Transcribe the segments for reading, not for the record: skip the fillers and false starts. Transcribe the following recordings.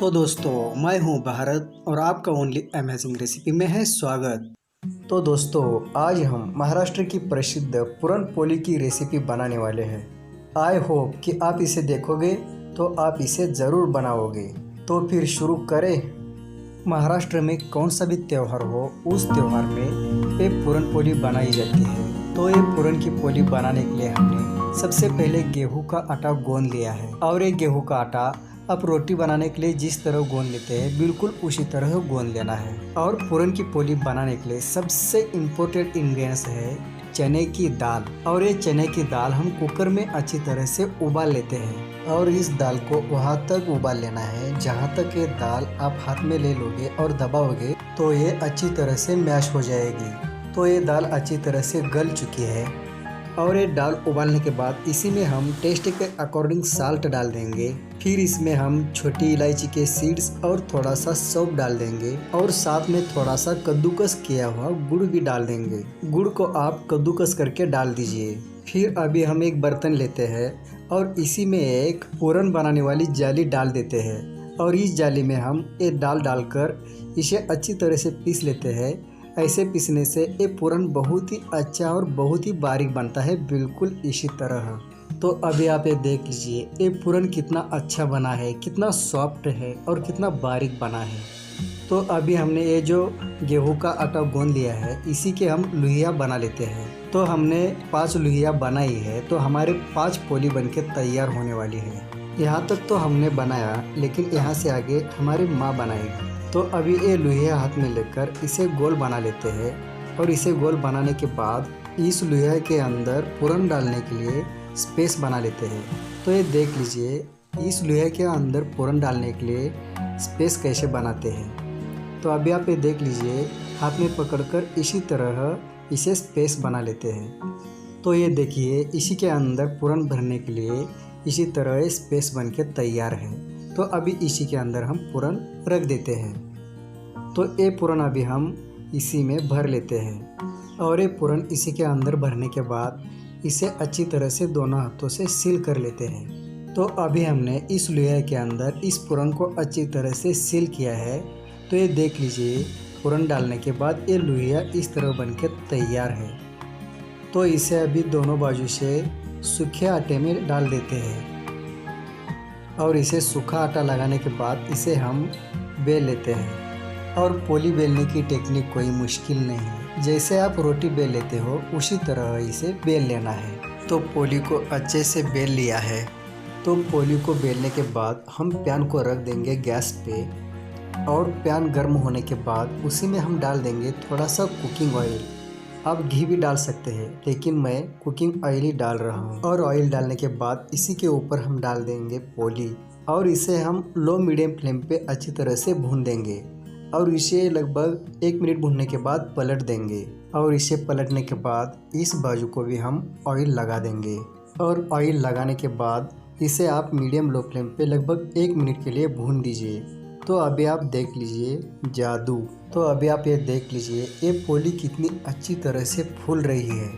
तो दोस्तों मैं हूं भारत और आपका ओनली अमेजिंग रेसिपी में है स्वागत। तो दोस्तों आज हम महाराष्ट्र की प्रसिद्ध पुरन पोली की रेसिपी बनाने वाले हैं। आई होप कि आप इसे देखोगे तो आप इसे ज़रूर बनाओगे। तो फिर शुरू करें। महाराष्ट्र में कौन सा भी त्यौहार हो उस त्यौहार में ये पुरन पोली बनाई जाती है। तो ये पुरन की पोली बनाने के लिए हमने सबसे पहले गेहूं का आटा गूंद लिया है और ये गेहूं का आटा आप रोटी बनाने के लिए जिस तरह गूंद लेते हैं बिल्कुल उसी तरह गूंद लेना है। और पुरन की पोली बनाने के लिए सबसे इम्पोर्टेंट इंग्रेडिएंट्स है चने की दाल। और ये चने की दाल हम कुकर में अच्छी तरह से उबाल लेते हैं और इस दाल को वहाँ तक उबाल लेना है जहाँ तक ये दाल आप हाथ में ले लोगे और दबाओगे तो ये अच्छी तरह से मैश हो जाएगी। तो ये दाल अच्छी तरह से गल चुकी है और ये दाल उबालने के बाद इसी में हम टेस्ट के अकॉर्डिंग साल्ट डाल देंगे। फिर इसमें हम छोटी इलायची के सीड्स और थोड़ा सा सौंफ डाल देंगे और साथ में थोड़ा सा कद्दूकस किया हुआ गुड़ भी डाल देंगे। गुड़ को आप कद्दूकस करके डाल दीजिए। फिर अभी हम एक बर्तन लेते हैं और इसी में एक पूरन बनाने वाली जाली डाल देते हैं और इस जाली में हम ये दाल डालकर इसे अच्छी तरह से पीस लेते हैं। ऐसे पीसने से ये पूरन बहुत ही अच्छा और बहुत ही बारीक बनता है, बिल्कुल इसी तरह। तो अभी आप ये देख लीजिए ये पूरन कितना अच्छा बना है, कितना सॉफ्ट है और कितना बारीक बना है। तो अभी हमने ये जो गेहूं का आटा गूंद लिया है इसी के हम लुहिया बना लेते हैं। तो हमने 5 लुहिया बनाई है तो हमारे 5 पोली बनके तैयार होने वाली है। यहाँ तक तो हमने बनाया लेकिन यहाँ से आगे हमारी माँ बनाएगी। तो अभी ये लुहिया हाथ में लेकर इसे गोल बना लेते हैं और इसे गोल बनाने के बाद इस लुहिया के अंदर पूरन डालने के लिए स्पेस बना लेते हैं। तो ये देख लीजिए इस लुहिया के अंदर पूरन डालने के लिए स्पेस कैसे बनाते हैं। तो अभी आप ये देख लीजिए हाथ में पकड़कर इसी तरह इसे स्पेस बना लेते हैं। तो ये देखिए इसी के अंदर पूरन भरने के लिए इसी तरह स्पेस बन के तैयार है। तो अभी इसी के अंदर हम पूरन रख देते हैं। तो ये पूरन अभी हम इसी में भर लेते हैं और ये पूरन इसी के अंदर भरने के बाद इसे अच्छी तरह से दोनों हाथों से सील कर लेते हैं। तो अभी हमने इस लोया के अंदर इस पूरन को अच्छी तरह से सील किया है। तो ये देख लीजिए पूरन डालने के बाद ये लोहिया इस तरह बन के तैयार है। तो इसे अभी दोनों बाजू से सूखे आटे में डाल देते हैं और इसे सूखा आटा लगाने के बाद इसे हम बेल लेते हैं। और पोली बेलने की टेक्निक कोई मुश्किल नहीं है, जैसे आप रोटी बेल लेते हो उसी तरह इसे बेल लेना है। तो पोली को अच्छे से बेल लिया है। तो पोली को बेलने के बाद हम पैन को रख देंगे गैस पे और पैन गर्म होने के बाद उसी में हम डाल देंगे थोड़ा सा कुकिंग ऑयल। आप घी भी डाल सकते हैं लेकिन मैं कुकिंग ऑयल ही डाल रहा हूँ। और ऑयल डालने के बाद इसी के ऊपर हम डाल देंगे पोली और इसे हम लो मीडियम फ्लेम पे अच्छी तरह से भून देंगे और इसे लगभग 1 मिनट भूनने के बाद पलट देंगे। और इसे पलटने के बाद इस बाजू को भी हम ऑयल लगा देंगे और ऑयल लगाने के बाद इसे आप मीडियम लो फ्लेम पे लगभग 1 मिनट के लिए भून दीजिए। तो अभी आप देख लीजिए जादू। तो अभी आप ये देख लीजिए ये पोली कितनी अच्छी तरह से फूल रही है।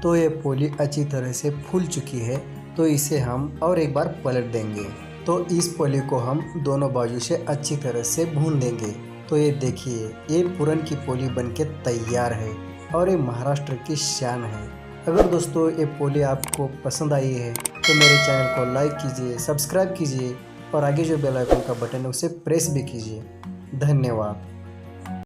तो ये पोली अच्छी तरह से फूल चुकी है। तो इसे हम और एक बार पलट देंगे। तो इस पोली को हम दोनों बाजू से अच्छी तरह से भून देंगे। तो ये देखिए ये पूरन की पोली बनके तैयार है और ये महाराष्ट्र की शान है। अगर दोस्तों ये पोली आपको पसंद आई है तो मेरे चैनल को लाइक कीजिए, सब्सक्राइब कीजिए और आगे जो बेल आइकन का बटन है उसे प्रेस भी कीजिए। धन्यवाद।